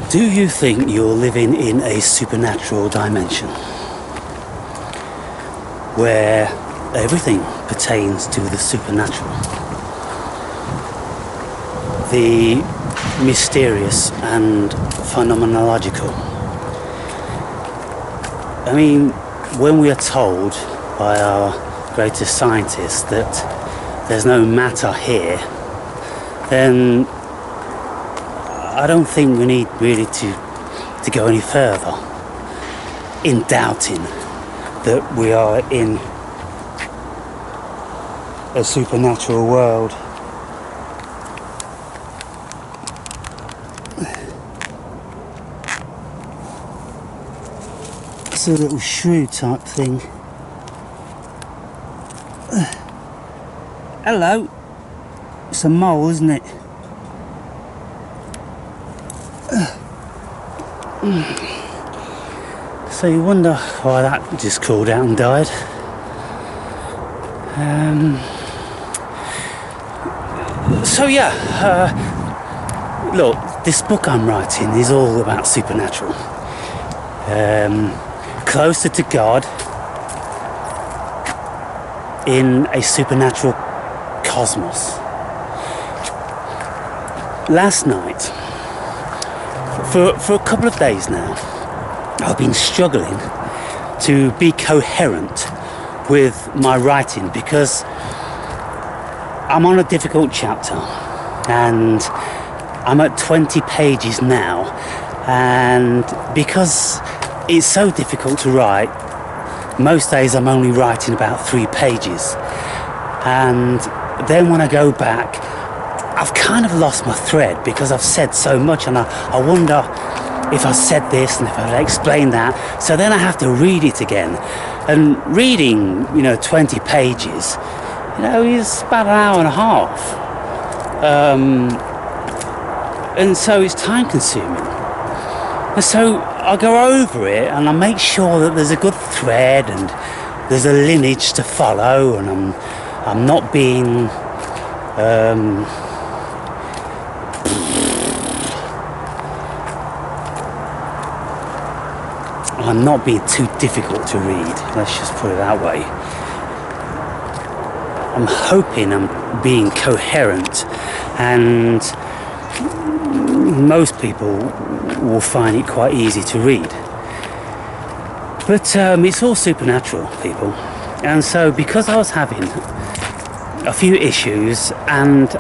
Do you think you're living in a supernatural dimension where everything pertains to the supernatural, the mysterious and phenomenological? I mean, when we are told by our greatest scientists that there's no matter here, then I don't think we need really to go any further in doubting that we are in a supernatural world. It's a little shrew type thing. Hello. It's a mole, isn't it? So you wonder why that just crawled out and died. Look, this book I'm writing is all about supernatural. Closer to God in a supernatural cosmos. Last night, for a couple of days now, I've been struggling to be coherent with my writing because I'm on a difficult chapter and I'm at 20 pages now, and because it's so difficult to write, most days I'm only writing about 3 pages, and then when I go back I've kind of lost my thread because I've said so much, and I wonder if I said this and if I explained that. So then I have to read it again, and reading 20 pages is about an hour and a half, and so it's time consuming. And so I go over it and I make sure that there's a good thread and there's a lineage to follow, and I'm not being I'm not being too difficult to read, let's just put it that way. I'm hoping I'm being coherent, and most people will find it quite easy to read. But it's all supernatural, people. And so because I was having a few issues, and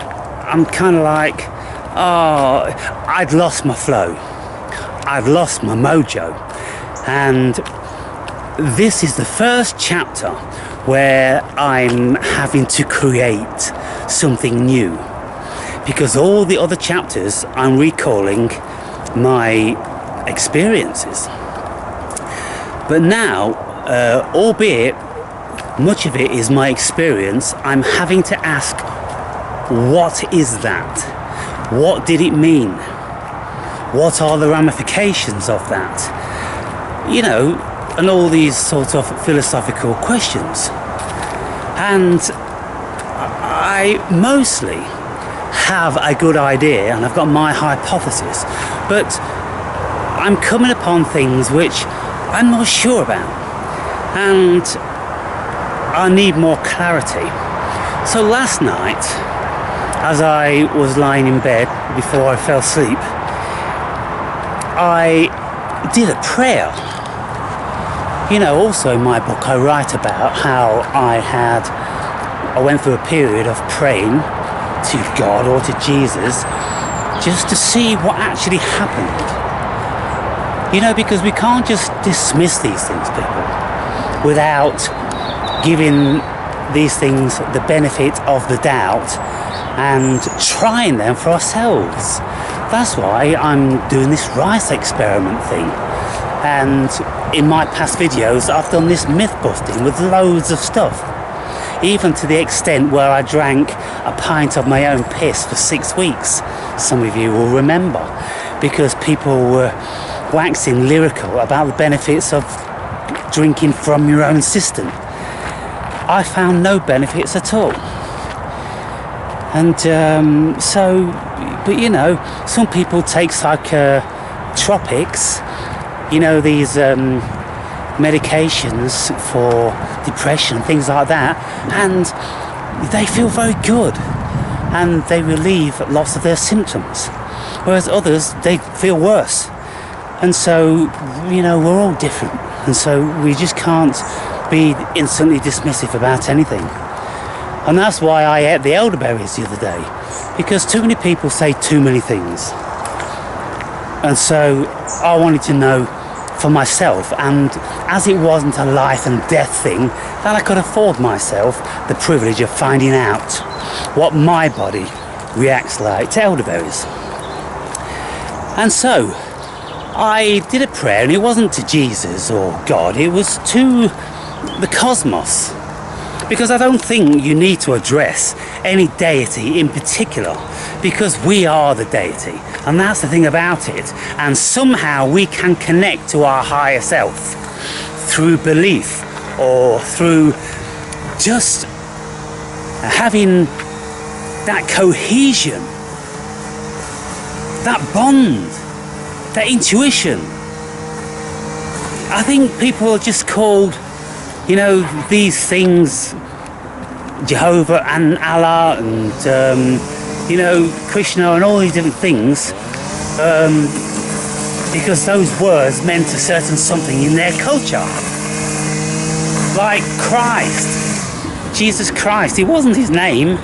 I'm kind of like, I'd lost my flow. I've lost my mojo. And this is the first chapter where I'm having to create something new, because all the other chapters I'm recalling my experiences. But now, albeit much of it is my experience, I'm having to ask, what is that? What did it mean? What are the ramifications of that? And all these sort of philosophical questions. And I mostly have a good idea, and I've got my hypothesis, but I'm coming upon things which I'm not sure about, and I need more clarity. So last night, as I was lying in bed before I fell asleep, I did a prayer. Also in my book I write about how I went through a period of praying to God or to Jesus just to see what actually happened. Because we can't just dismiss these things, people, without giving these things the benefit of the doubt and trying them for ourselves. That's why I'm doing this rice experiment thing. And in my past videos I've done this myth busting with loads of stuff, even to the extent where I drank a pint of my own piss for 6 weeks. Some of you will remember, because people were waxing lyrical about the benefits of drinking from your own cistern. I found no benefits at all. And some people take nootropics, these medications for depression, things like that, and they feel very good and they relieve lots of their symptoms, whereas others, they feel worse. And so, we're all different, and so we just can't be instantly dismissive about anything. And that's why I ate the elderberries the other day, because too many people say too many things. And so I wanted to know for myself, and as it wasn't a life and death thing, that I could afford myself the privilege of finding out what my body reacts like to elderberries. And so I did a prayer, and it wasn't to Jesus or God, it was to the cosmos, because I don't think you need to address any deity in particular, because we are the deity, and that's the thing about it. And somehow we can connect to our higher self through belief, or through just having that cohesion, that bond, that intuition. I think people are just called, these things, Jehovah and Allah and Krishna and all these different things, because those words meant a certain something in their culture. Like Christ, Jesus Christ, it wasn't his name.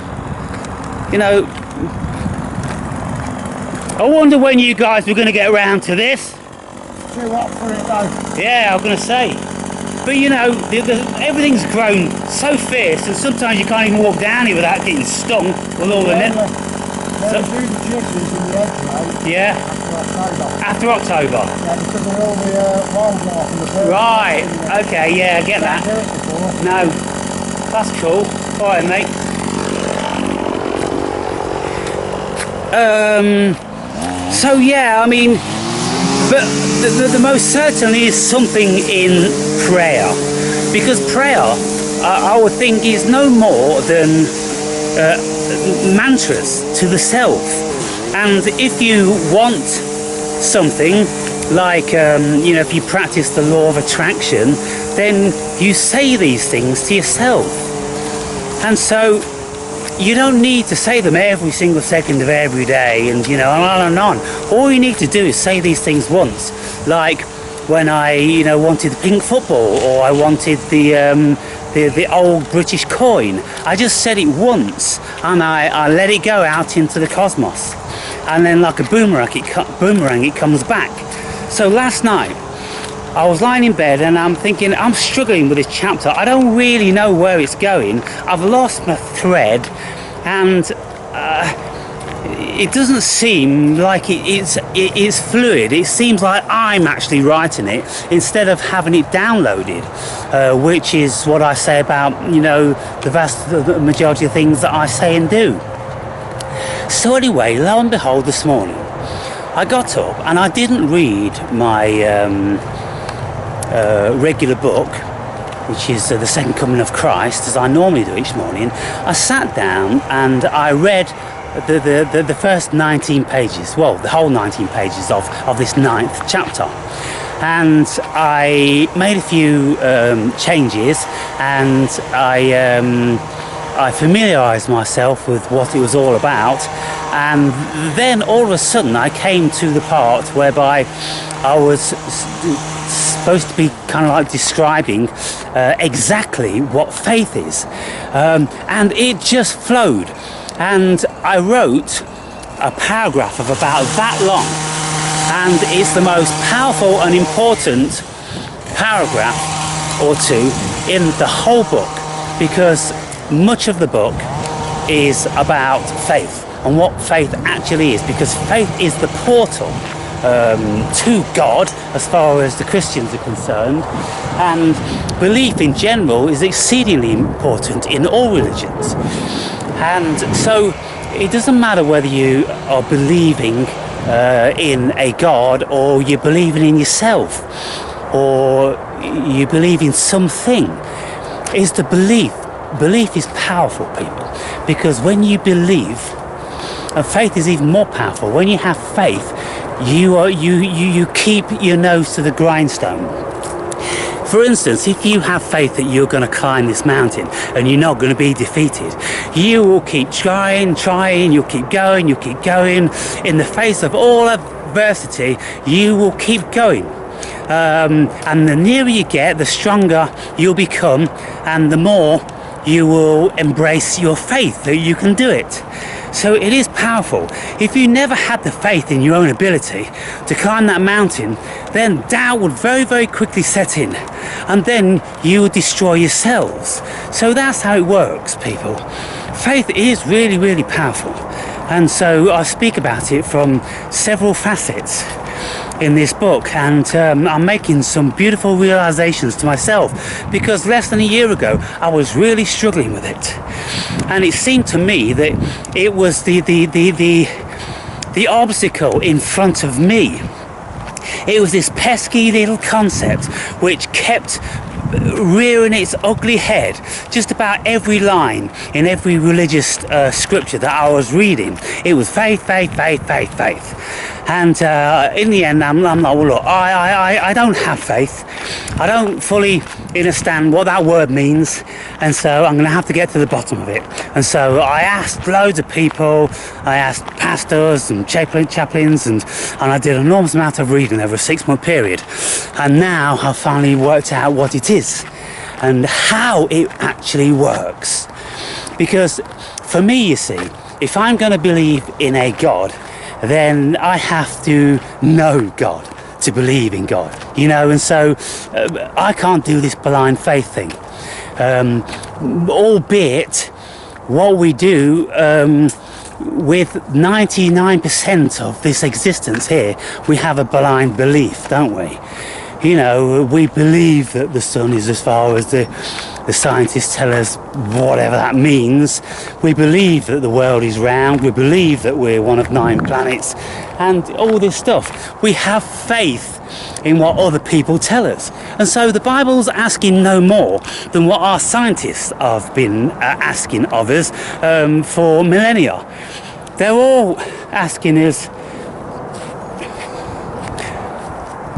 I wonder when you guys were going to get around to this. Too hot for it though. Yeah, I was going to say. But everything's grown so fierce, and sometimes you can't even walk down here without getting stung with all the net. They'll do the chickens in the egg, mate. Yeah. After October. After October. Yeah, because of all the wildlife and the birds. Right. Okay. Yeah, I get that. No, that's cool. All right, mate. So yeah, I mean, but the most certainly is something in prayer, because prayer, I would think, is no more than mantras to the self. And if you want something, like if you practice the law of attraction, then you say these things to yourself. And so you don't need to say them every single second of every day, and on and on. All you need to do is say these things once. Like when I wanted the pink football, or I wanted the old British coin. I just said it once, and I let it go out into the cosmos, and then like a boomerang it comes back. So last night I was lying in bed and I'm thinking, I'm struggling with this chapter. I don't really know where it's going. I've lost my thread, and it doesn't seem like it's fluid. It seems like I'm actually writing it instead of having it downloaded, which is what I say about the vast majority of things that I say and do. So anyway, lo and behold, this morning I got up and I didn't read my regular book, which is The Second Coming of Christ, as I normally do each morning. I sat down and I read the first 19 pages, well, the whole 19 pages of this 9th chapter. And I made a few changes, and I familiarised myself with what it was all about. And then all of a sudden I came to the part whereby I was supposed to be kind of like describing exactly what faith is, and it just flowed, and I wrote a paragraph of about that long, and it's the most powerful and important paragraph or two in the whole book, because much of the book is about faith and what faith actually is, because faith is the portal to God as far as the Christians are concerned, and belief in general is exceedingly important in all religions. And so it doesn't matter whether you are believing in a God, or you're believing in yourself, or you believe in something. It's the belief. Belief is powerful, people, because when you believe, and faith is even more powerful, when you have faith, you keep your nose to the grindstone. For instance, if you have faith that you're going to climb this mountain and you're not going to be defeated, you will keep trying, you'll keep going in the face of all adversity. You will keep going, and the nearer you get, the stronger you'll become, and the more you will embrace your faith that you can do it. So it is powerful. If you never had the faith in your own ability to climb that mountain, then doubt would very, very quickly set in, and then you would destroy yourselves. So that's how it works, people. Faith is really, really powerful, and so I speak about it from several facets in this book, and I'm making some beautiful realizations to myself, because less than a year ago I was really struggling with it, and it seemed to me that it was the obstacle in front of me. It was this pesky little concept which kept rearing its ugly head just about every line in every religious scripture that I was reading. It was faith, faith, faith, faith, faith. And in the end, I'm like, well, look, I don't have faith. I don't fully understand what that word means, and so I'm going to have to get to the bottom of it. And so I asked loads of people. I asked pastors and chaplains, and I did an enormous amount of reading over a 6-month period. And now I've finally worked out what it is and how it actually works. Because for me, you see, if I'm going to believe in a God, then I have to know God to believe in God, you know, and so I can't do this blind faith thing, albeit what we do with 99% of this existence here, we have a blind belief, don't we? You know, we believe that the sun is as far as the scientists tell us, whatever that means. We believe that the world is round. We believe that we're one of 9 planets, and all this stuff. We have faith in what other people tell us. And so the Bible's asking no more than what our scientists have been asking of us for millennia. They're all asking us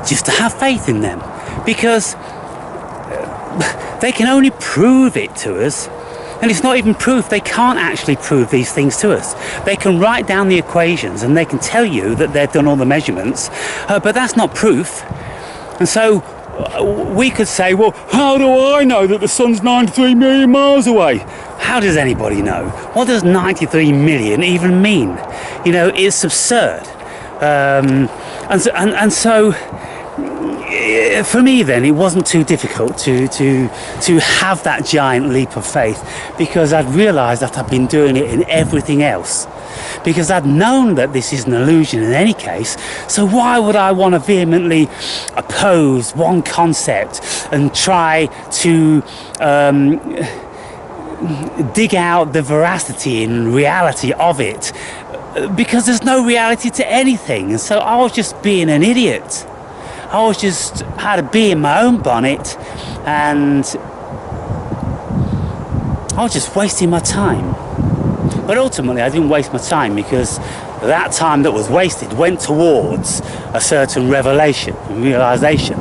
just to have faith in them, because they can only prove it to us, and it's not even proof. They can't actually prove these things to us. They can write down the equations and they can tell you that they've done all the measurements, but that's not proof. And so we could say, well, how do I know that the sun's 93 million miles away? How does anybody know? What does 93 million even mean? You know, it's absurd. And so for me then, it wasn't too difficult to have that giant leap of faith, because I'd realised that I'd been doing it in everything else, because I'd known that this is an illusion in any case. So why would I want to vehemently oppose one concept and try to dig out the veracity and reality of it, because there's no reality to anything. And so I was just being an idiot. I was just had to be in my own bonnet, and I was just wasting my time. But ultimately I didn't waste my time, because that time that was wasted went towards a certain revelation and realization.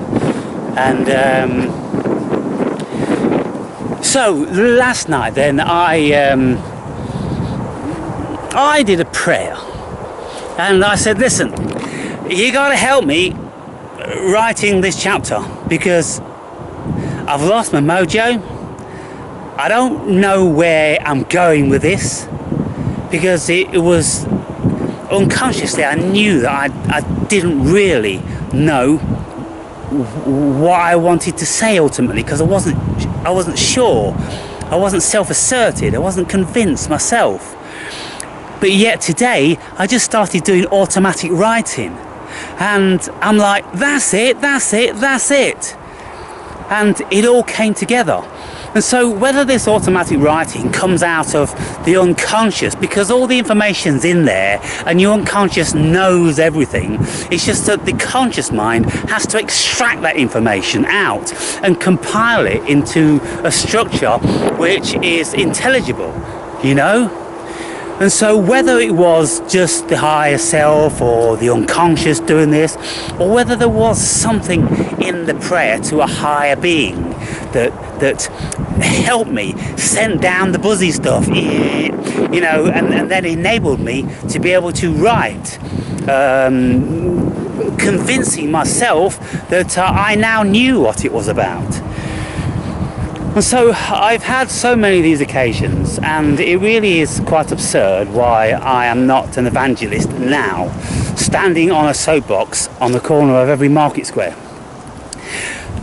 And so last night then I did a prayer, and I said, listen, you got to help me writing this chapter, because I've lost my mojo. I don't know where I'm going with this, because it was unconsciously, I knew that I didn't really know what I wanted to say ultimately, because I wasn't sure. I wasn't self-asserted. I wasn't convinced myself. But yet today I just started doing automatic writing, and I'm like, that's it, and it all came together. And so whether this automatic writing comes out of the unconscious, because all the information's in there and your unconscious knows everything, it's just that the conscious mind has to extract that information out and compile it into a structure which is intelligible, you know. And so whether it was just the higher self or the unconscious doing this, or whether there was something in the prayer to a higher being that helped me, sent down the buzzy stuff, you know, and then enabled me to be able to write, convincing myself that I now knew what it was about. And so I've had so many of these occasions, and it really is quite absurd why I am not an evangelist now, standing on a soapbox on the corner of every market square.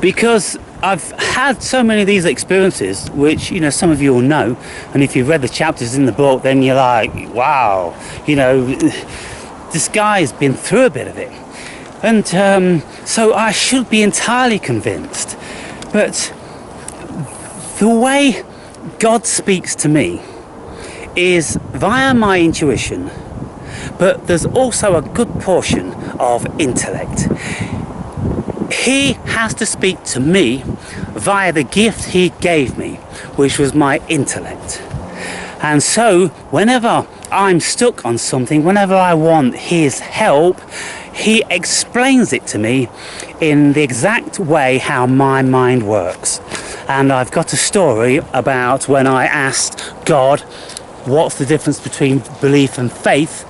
Because I've had so many of these experiences, which, you know, some of you will know, and if you've read the chapters in the book, then you're like, wow, you know, this guy's been through a bit of it. And so I should be entirely convinced. But the way God speaks to me is via my intuition, but there's also a good portion of intellect. He has to speak to me via the gift he gave me, which was my intellect. And so whenever I'm stuck on something, whenever I want his help, he explains it to me in the exact way how my mind works. And I've got a story about when I asked God, what's the difference between belief and faith?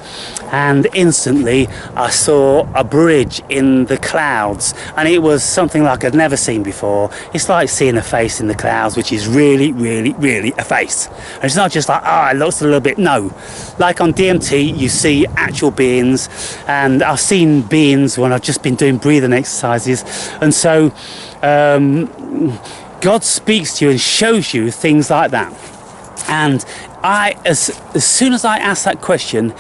And instantly I saw a bridge in the clouds, and it was something like I'd never seen before. It's like seeing a face in the clouds, which is really, really, really a face. And it's not just like, oh, it looks a little bit, no. Like on DMT, you see actual beings, and I've seen beings when I've just been doing breathing exercises. And so God speaks to you and shows you things like that. And as soon as I asked that question,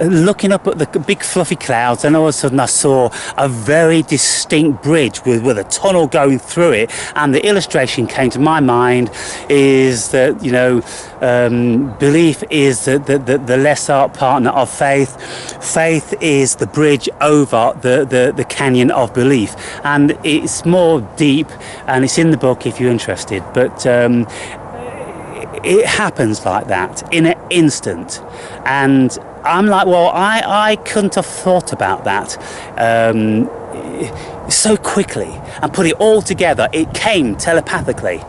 looking up at the big fluffy clouds, and all of a sudden I saw a very distinct bridge with a tunnel going through it, and the illustration came to my mind is that, you know, belief is the lesser partner of faith. Faith is the bridge over the canyon of belief, and it's more deep, and it's in the book if you're interested, but it happens like that in an instant. And I'm like, well, I couldn't have thought about that so quickly and put it all together. It came telepathically.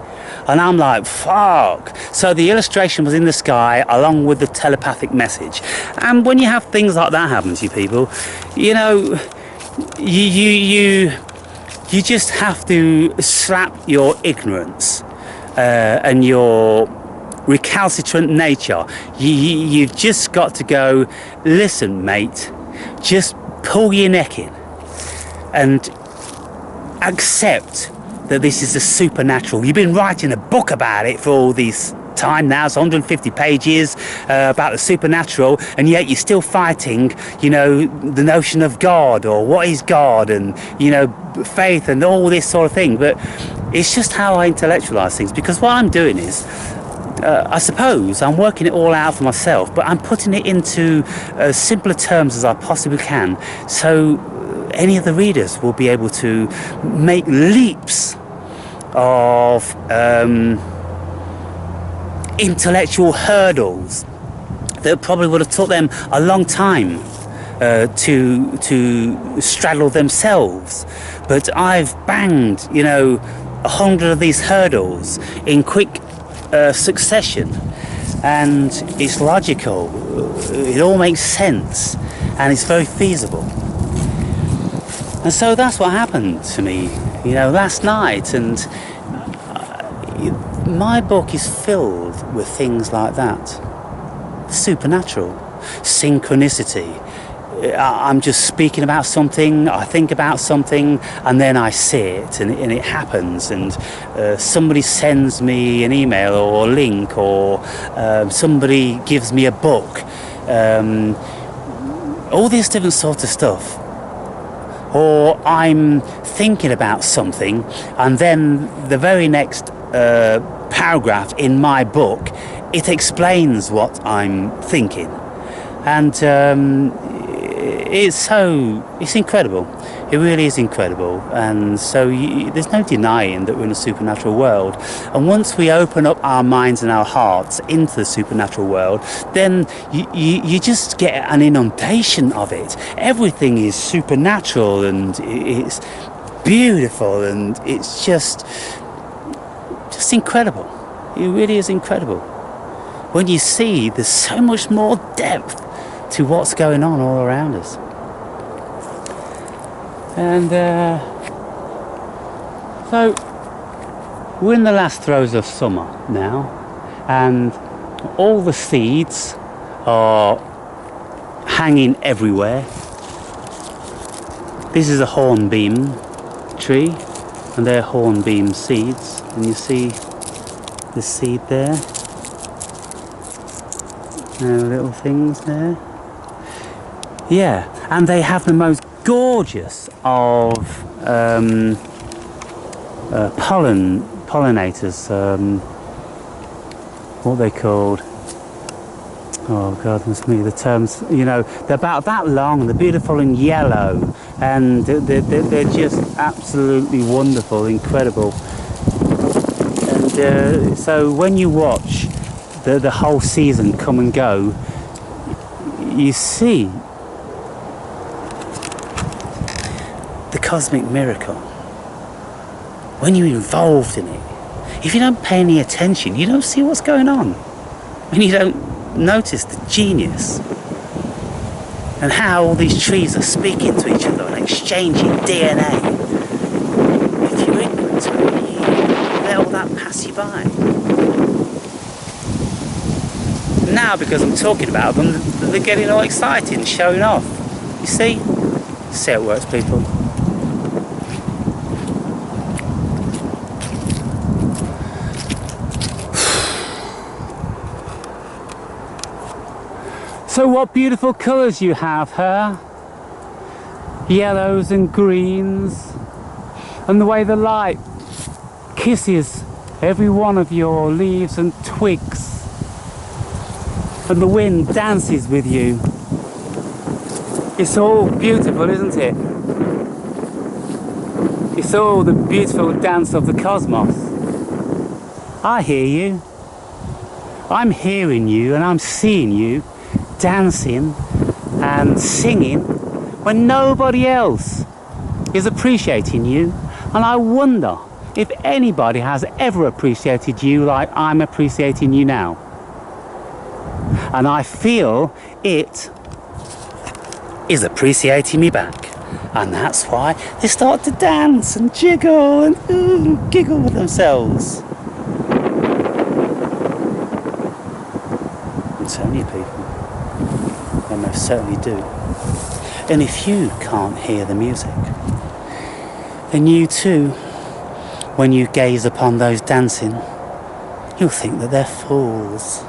And I'm like, fuck. So the illustration was in the sky along with the telepathic message. And when you have things like that happen to you people, you know, you just have to slap your ignorance and your recalcitrant nature. You've just got to go, listen, mate, just pull your neck in and accept that this is the supernatural. You've been writing a book about it for all this time now. It's 150 pages about the supernatural, and yet you're still fighting, you know, the notion of God, or what is God, and, you know, faith and all this sort of thing. But it's just how I intellectualize things, because what I'm doing is, I suppose I'm working it all out for myself, but I'm putting it into as simpler terms as I possibly can, so any of the readers will be able to make leaps of intellectual hurdles that probably would have took them a long time to straddle themselves. But I've banged, you know, 100 of these hurdles in quick succession, and it's logical, it all makes sense, and it's very feasible. And so that's what happened to me, you know, last night. And my book is filled with things like that. Supernatural, synchronicity. I'm just speaking about something, I think about something, and then I see it, and it happens, and somebody sends me an email or a link, or somebody gives me a book, all this different sort of stuff. Or I'm thinking about something, and then the very next paragraph in my book, it explains what I'm thinking. And it's incredible. It really is incredible, and so there's no denying that we're in a supernatural world. And once we open up our minds and our hearts into the supernatural world, then you just get an inundation of it. Everything is supernatural, and it's beautiful, and it's just incredible. It really is incredible. When you see there's so much more depth to what's going on all around us. And so we're in the last throes of summer now, and all the seeds are hanging everywhere. This is a hornbeam tree, and they're hornbeam seeds, and you see the seed there, little things there. Yeah, and they have the most gorgeous of pollinators, what are they called? Oh God, must be the terms. You know, they're about that long, they're beautiful and yellow, and they're just absolutely wonderful, incredible. And so when you watch the whole season come and go, you see the cosmic miracle. When you're involved in it, if you don't pay any attention, you don't see what's going on, and you don't notice the genius and how all these trees are speaking to each other and exchanging DNA. If you're ignorant to it, you let all that pass you by. Now, because I'm talking about them, they're getting all excited and showing off. You see how it works, people. So what beautiful colours you have, huh? Yellows and greens, and the way the light kisses every one of your leaves and twigs, and the wind dances with you. It's all beautiful, isn't it? It's all the beautiful dance of the cosmos. I hear you. I'm hearing you, and I'm seeing you dancing and singing when nobody else is appreciating you. And I wonder if anybody has ever appreciated you like I'm appreciating you now. And I feel it is appreciating me back, and that's why they start to dance and jiggle and giggle with themselves. I'm telling you, people, they most certainly do. And if you can't hear the music, then you too, when you gaze upon those dancing, you'll think that they're fools.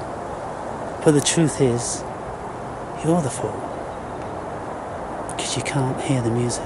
But the truth is, you're the fool, because you can't hear the music.